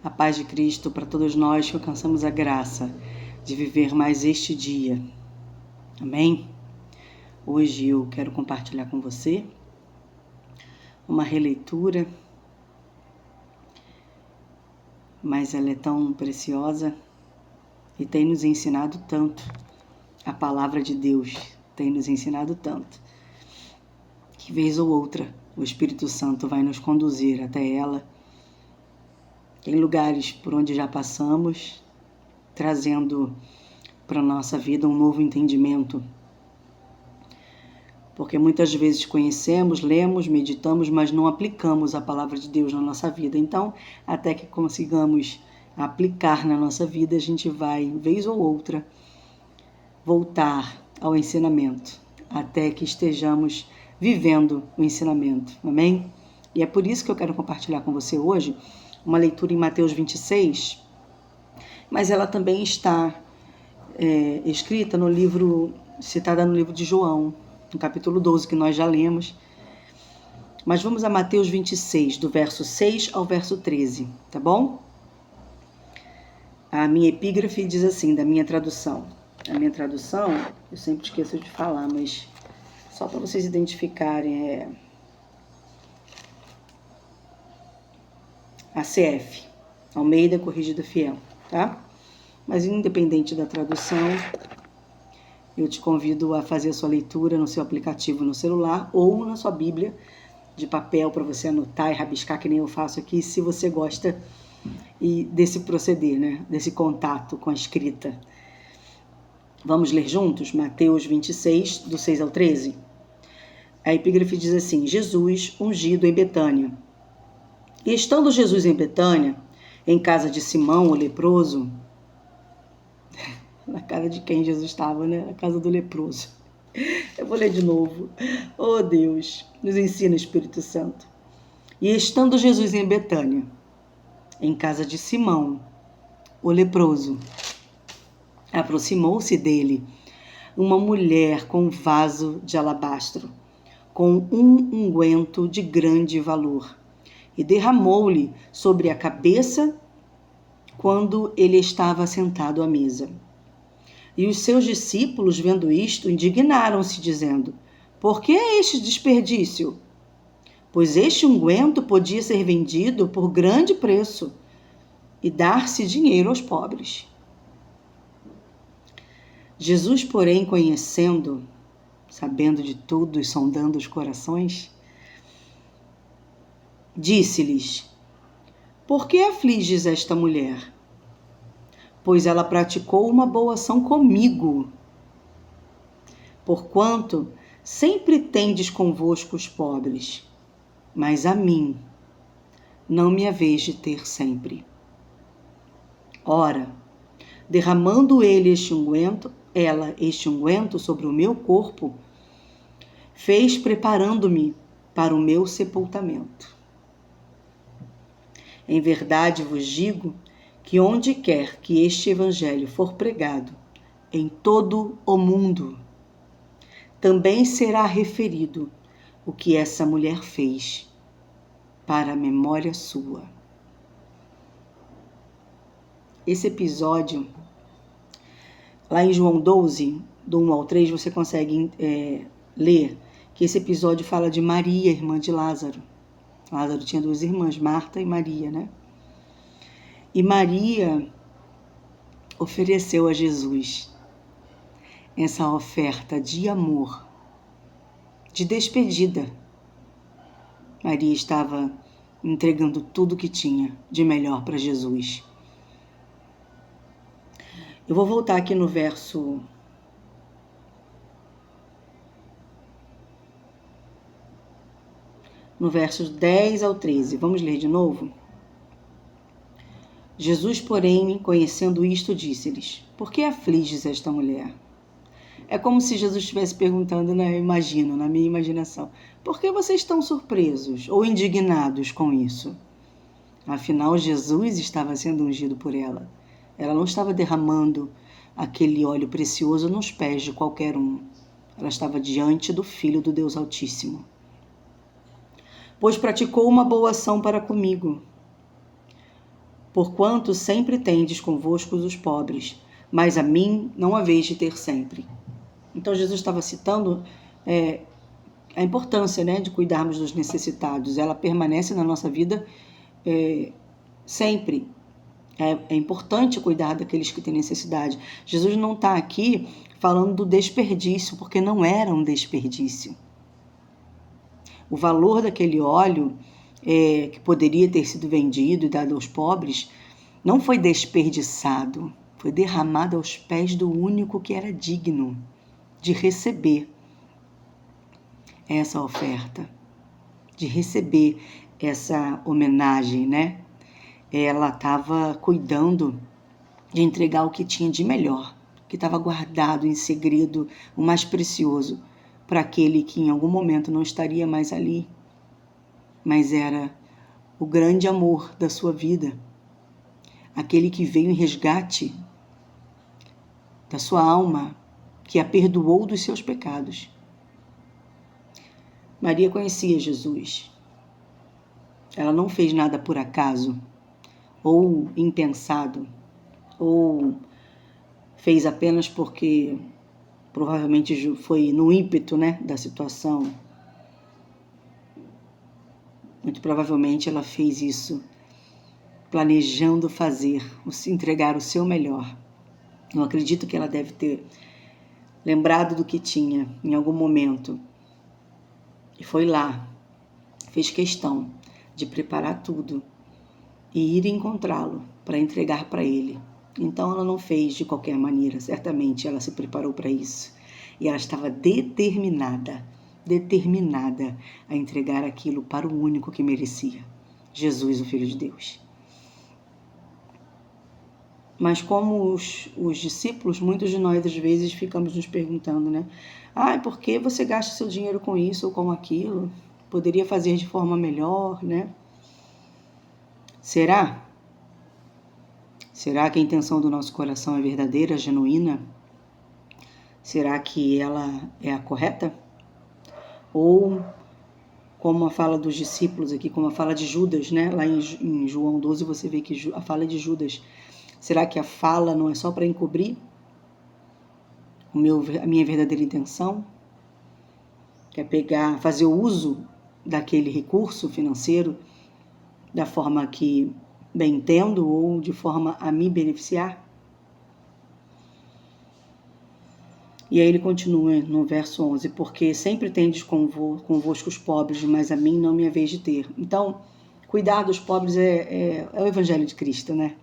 A paz de Cristo para todos nós que alcançamos a graça de viver mais este dia. Amém? Hoje eu quero compartilhar com você uma releitura, mas ela é tão preciosa e tem nos ensinado tanto. A palavra de Deus tem nos ensinado tanto, que vez ou outra o Espírito Santo vai nos conduzir até ela, em lugares por onde já passamos, trazendo para a nossa vida um novo entendimento. Porque muitas vezes conhecemos, lemos, meditamos, mas não aplicamos a palavra de Deus na nossa vida. Então, até que consigamos aplicar na nossa vida, a gente vai, vez ou outra, voltar ao ensinamento, até que estejamos vivendo o ensinamento. Amém? E é por isso que eu quero compartilhar com você hoje uma leitura em Mateus 26, mas ela também está escrita no livro, citada no livro de João, no capítulo 12, que nós já lemos. Mas vamos a Mateus 26, do verso 6 ao verso 13, tá bom? A minha epígrafe diz assim, da minha tradução. A minha tradução, eu sempre esqueço de falar, mas só para vocês identificarem, a CF, Almeida Corrigida Fiel, tá? Mas independente da tradução, eu te convido a fazer a sua leitura no seu aplicativo no celular ou na sua Bíblia de papel para você anotar e rabiscar, que nem eu faço aqui, se você gosta desse proceder, né? Desse contato com a escrita. Vamos ler juntos? Mateus 26, do 6 ao 13. A epígrafe diz assim: Jesus ungido em Betânia. E estando Jesus em Betânia, em casa de Simão, o leproso, na casa de quem Jesus estava, né? Na casa do leproso. Eu vou ler de novo. Oh Deus, nos ensina, Espírito Santo. E estando Jesus em Betânia, em casa de Simão, o leproso, aproximou-se dele uma mulher com um vaso de alabastro, com um unguento de grande valor, e derramou-lhe sobre a cabeça quando ele estava sentado à mesa. E os seus discípulos, vendo isto, indignaram-se, dizendo: por que este desperdício? Pois este unguento podia ser vendido por grande preço e dar-se dinheiro aos pobres. Jesus, porém, conhecendo, sabendo de tudo e sondando os corações, disse-lhes: por que afliges esta mulher? Pois ela praticou uma boa ação comigo. Porquanto sempre tendes convosco os pobres, mas a mim não me haveis de ter sempre. Ora, derramando ela este unguento sobre o meu corpo, fez preparando-me para o meu sepultamento. Em verdade vos digo que onde quer que este evangelho for pregado em todo o mundo, também será referido o que essa mulher fez para a memória sua. Esse episódio, lá em João 12, do 1 ao 3, você consegue ler que esse episódio fala de Maria, irmã de Lázaro. Lázaro tinha duas irmãs, Marta e Maria, né? E Maria ofereceu a Jesus essa oferta de amor, de despedida. Maria estava entregando tudo que tinha de melhor para Jesus. Eu vou voltar aqui no versos 10 ao 13. Vamos ler de novo? Jesus, porém, conhecendo isto, disse-lhes: por que afliges esta mulher? É como se Jesus estivesse perguntando, né? Eu imagino, na minha imaginação: por que vocês estão surpresos ou indignados com isso? Afinal, Jesus estava sendo ungido por ela. Ela não estava derramando aquele óleo precioso nos pés de qualquer um. Ela estava diante do Filho do Deus Altíssimo. Pois praticou uma boa ação para comigo. porquanto sempre tendes convosco os pobres, mas a mim não haveis de ter sempre. Então Jesus estava citando a importância, né, de cuidarmos dos necessitados. Ela permanece na nossa vida sempre. É importante cuidar daqueles que têm necessidade. Jesus não está aqui falando do desperdício, porque não era um desperdício. O valor daquele óleo que poderia ter sido vendido e dado aos pobres não foi desperdiçado, foi derramado aos pés do único que era digno de receber essa oferta, de receber essa homenagem, né? Ela estava cuidando de entregar o que tinha de melhor, que estava guardado em segredo, o mais precioso, para aquele que em algum momento não estaria mais ali, mas era o grande amor da sua vida, aquele que veio em resgate da sua alma, que a perdoou dos seus pecados. Maria conhecia Jesus. Ela não fez nada por acaso, ou impensado, ou fez apenas porque provavelmente foi no ímpeto, né, da situação. Muito provavelmente ela fez isso planejando entregar o seu melhor. Eu acredito que ela deve ter lembrado do que tinha em algum momento e foi lá, fez questão de preparar tudo e ir encontrá-lo para entregar para ele. Então ela não fez de qualquer maneira, certamente ela se preparou para isso. E ela estava determinada a entregar aquilo para o único que merecia, Jesus, o Filho de Deus. Mas como os discípulos, muitos de nós às vezes ficamos nos perguntando, né? Por que você gasta seu dinheiro com isso ou com aquilo? Poderia fazer de forma melhor, né? Será? Será que a intenção do nosso coração é verdadeira, genuína? Será que ela é a correta? Ou, como a fala dos discípulos aqui, como a fala de Judas, né? Lá em João 12 você vê que a fala de Judas. Será que a fala não é só para encobrir a minha verdadeira intenção? Que é fazer o uso daquele recurso financeiro da forma que bem entendo ou de forma a me beneficiar? E aí ele continua no verso 11, porque sempre tendes convosco os pobres, mas a mim não me haveis de ter. Então, cuidar dos pobres é o evangelho de Cristo, né?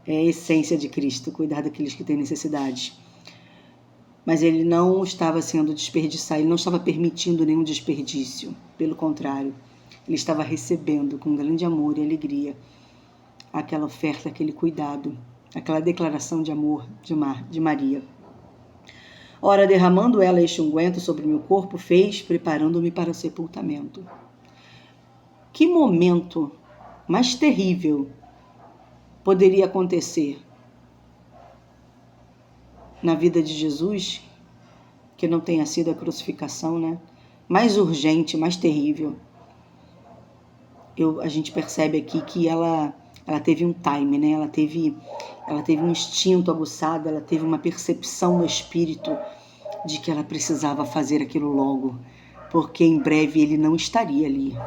É a essência de Cristo, cuidar daqueles que têm necessidades. Mas ele não estava sendo desperdiçado, ele não estava permitindo nenhum desperdício. Pelo contrário, ele estava recebendo com grande amor e alegria aquela oferta, aquele cuidado, aquela declaração de amor de Maria. Ora, derramando ela este unguento sobre meu corpo, fez, preparando-me para o sepultamento. Que momento mais terrível poderia acontecer na vida de Jesus que não tenha sido a crucificação, né? Mais urgente, mais terrível. A gente percebe aqui que ela teve um time, né? Ela teve um instinto aguçado, ela teve uma percepção no espírito de que ela precisava fazer aquilo logo, porque em breve ele não estaria ali.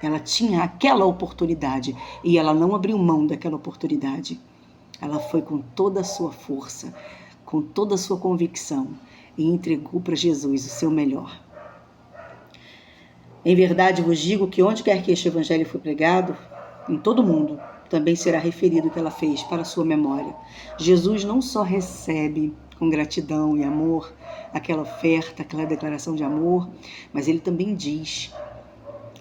Ela tinha aquela oportunidade e ela não abriu mão daquela oportunidade. Ela foi com toda a sua força, com toda a sua convicção e entregou para Jesus o seu melhor. Em verdade vos digo que onde quer que este evangelho for pregado, em todo o mundo, também será referido o que ela fez para a sua memória. Jesus não só recebe com gratidão e amor aquela oferta, aquela declaração de amor, mas ele também diz: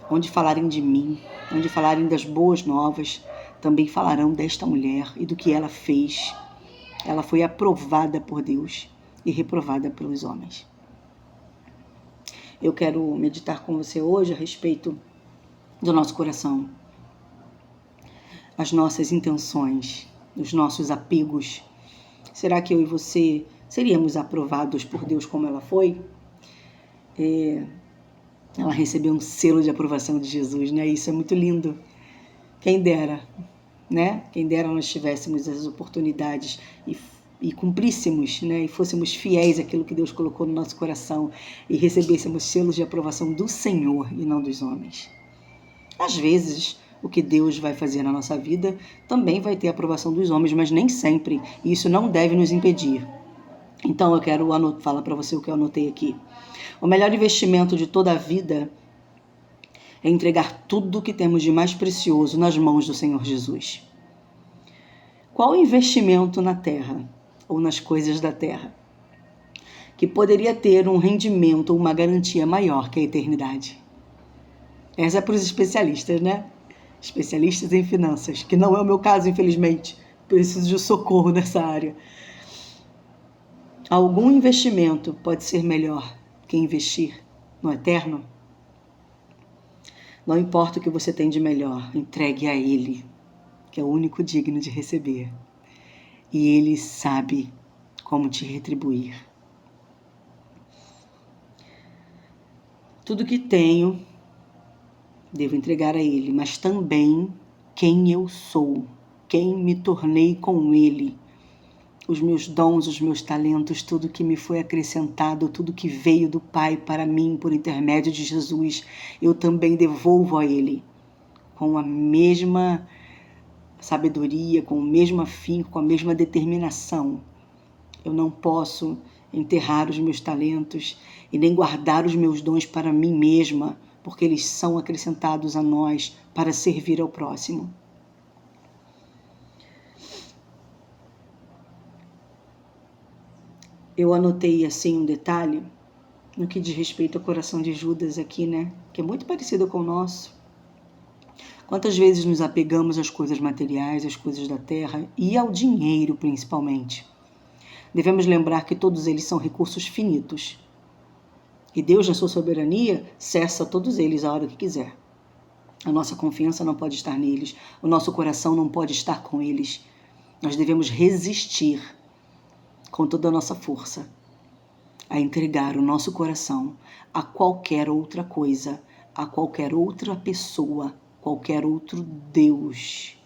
onde falarem de mim, onde falarem das boas novas, também falarão desta mulher e do que ela fez. Ela foi aprovada por Deus e reprovada pelos homens. Eu quero meditar com você hoje a respeito do nosso coração, as nossas intenções, os nossos apegos. Será que eu e você seríamos aprovados por Deus como ela foi? Ela recebeu um selo de aprovação de Jesus, né? Isso é muito lindo. Quem dera né? Quem dera nós tivéssemos as oportunidades e cumpríssemos, né? E fôssemos fiéis àquilo que Deus colocou no nosso coração e recebêssemos selos de aprovação do Senhor e não dos homens. Às vezes, o que Deus vai fazer na nossa vida também vai ter a aprovação dos homens, mas nem sempre. E isso não deve nos impedir. Então eu quero falar para você o que eu anotei aqui. O melhor investimento de toda a vida é entregar tudo o que temos de mais precioso nas mãos do Senhor Jesus. Qual o investimento na terra ou nas coisas da terra que poderia ter um rendimento ou uma garantia maior que a eternidade? Essa é para os especialistas, né? Especialistas em finanças, que não é o meu caso, infelizmente. Preciso de socorro nessa área. Algum investimento pode ser melhor que investir no eterno? Não importa o que você tem de melhor, entregue a Ele, que é o único digno de receber. E Ele sabe como te retribuir. Tudo que tenho, devo entregar a Ele, mas também quem eu sou, quem me tornei com Ele, os meus dons, os meus talentos, tudo que me foi acrescentado, tudo que veio do Pai para mim por intermédio de Jesus, eu também devolvo a Ele com a mesma sabedoria, com o mesmo afinco, com a mesma determinação. Eu não posso enterrar os meus talentos e nem guardar os meus dons para mim mesma, porque eles são acrescentados a nós para servir ao próximo. Eu anotei assim um detalhe no que diz respeito ao coração de Judas aqui, né? Que é muito parecido com o nosso. Quantas vezes nos apegamos às coisas materiais, às coisas da terra e ao dinheiro, principalmente. Devemos lembrar que todos eles são recursos finitos. E Deus, na sua soberania, cessa todos eles a hora que quiser. A nossa confiança não pode estar neles, o nosso coração não pode estar com eles. Nós devemos resistir com toda a nossa força a entregar o nosso coração a qualquer outra coisa, a qualquer outra pessoa, qualquer outro Deus,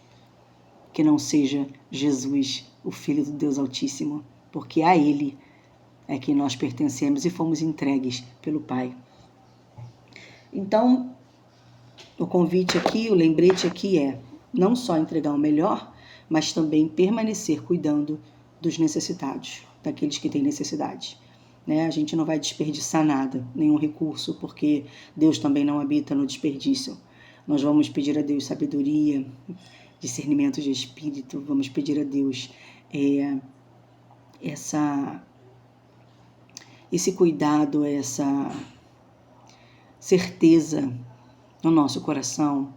que não seja Jesus, o Filho do Deus Altíssimo, porque a Ele é que nós pertencemos e fomos entregues pelo Pai. Então, o convite aqui, o lembrete aqui é não só entregar o melhor, mas também permanecer cuidando dos necessitados, daqueles que têm necessidade. Né? A gente não vai desperdiçar nada, nenhum recurso, porque Deus também não habita no desperdício. Nós vamos pedir a Deus sabedoria, discernimento de espírito, vamos pedir a Deus esse cuidado, essa certeza no nosso coração,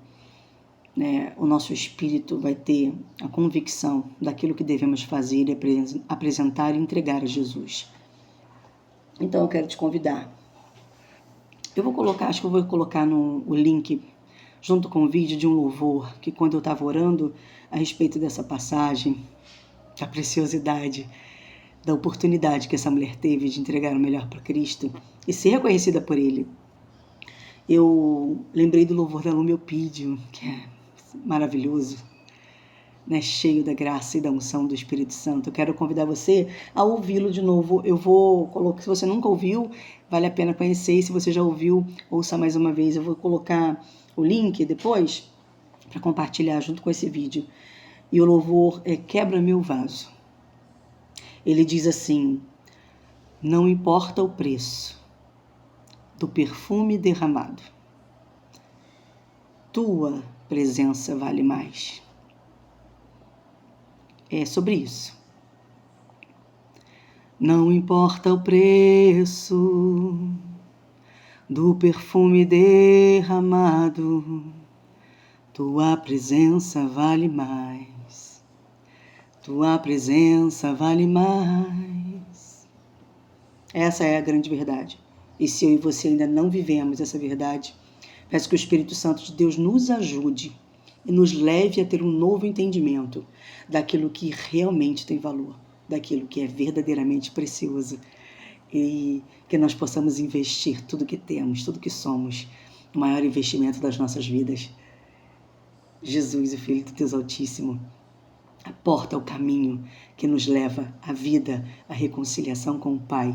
né? O nosso espírito vai ter a convicção daquilo que devemos fazer e apresentar e entregar a Jesus. Então eu quero te convidar. Acho que eu vou colocar o link junto com o vídeo de um louvor que quando eu estava orando a respeito dessa passagem, da preciosidade, da oportunidade que essa mulher teve de entregar o melhor para Cristo e ser reconhecida por Ele, eu lembrei do louvor da Lume Eupídio, que é maravilhoso, né? Cheio da graça e da unção do Espírito Santo. Eu quero convidar você a ouvi-lo de novo. Eu vou colocar, se você nunca ouviu, vale a pena conhecer, e se você já ouviu, ouça mais uma vez. Eu vou colocar o link depois para compartilhar junto com esse vídeo. E o louvor é Quebra Meu Vaso. Ele diz assim: não importa o preço do perfume derramado, tua presença vale mais. É sobre isso. Não importa o preço do perfume derramado, tua presença vale mais. Tua presença vale mais. Essa é a grande verdade. E se eu e você ainda não vivemos essa verdade, peço que o Espírito Santo de Deus nos ajude e nos leve a ter um novo entendimento daquilo que realmente tem valor, daquilo que é verdadeiramente precioso, e que nós possamos investir tudo que temos, tudo que somos, o maior investimento das nossas vidas, Jesus, o Filho do Deus Altíssimo, a porta, o caminho que nos leva à vida, à reconciliação com o Pai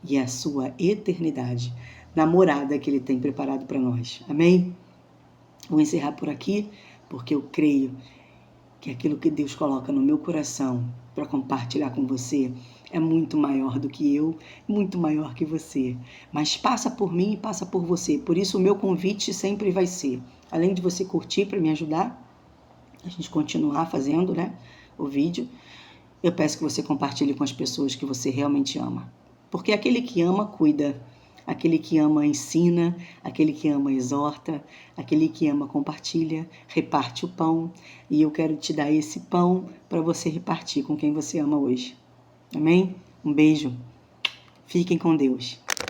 e à sua eternidade, na morada que Ele tem preparado para nós. Amém? Vou encerrar por aqui, porque eu creio que aquilo que Deus coloca no meu coração para compartilhar com você é muito maior do que eu, muito maior que você. Mas passa por mim e passa por você. Por isso o meu convite sempre vai ser, além de você curtir para me ajudar, a gente continuar fazendo, né, o vídeo, eu peço que você compartilhe com as pessoas que você realmente ama. Porque aquele que ama, cuida. Aquele que ama, ensina. Aquele que ama, exorta. Aquele que ama, compartilha. Reparte o pão. E eu quero te dar esse pão para você repartir com quem você ama hoje. Amém? Um beijo. Fiquem com Deus.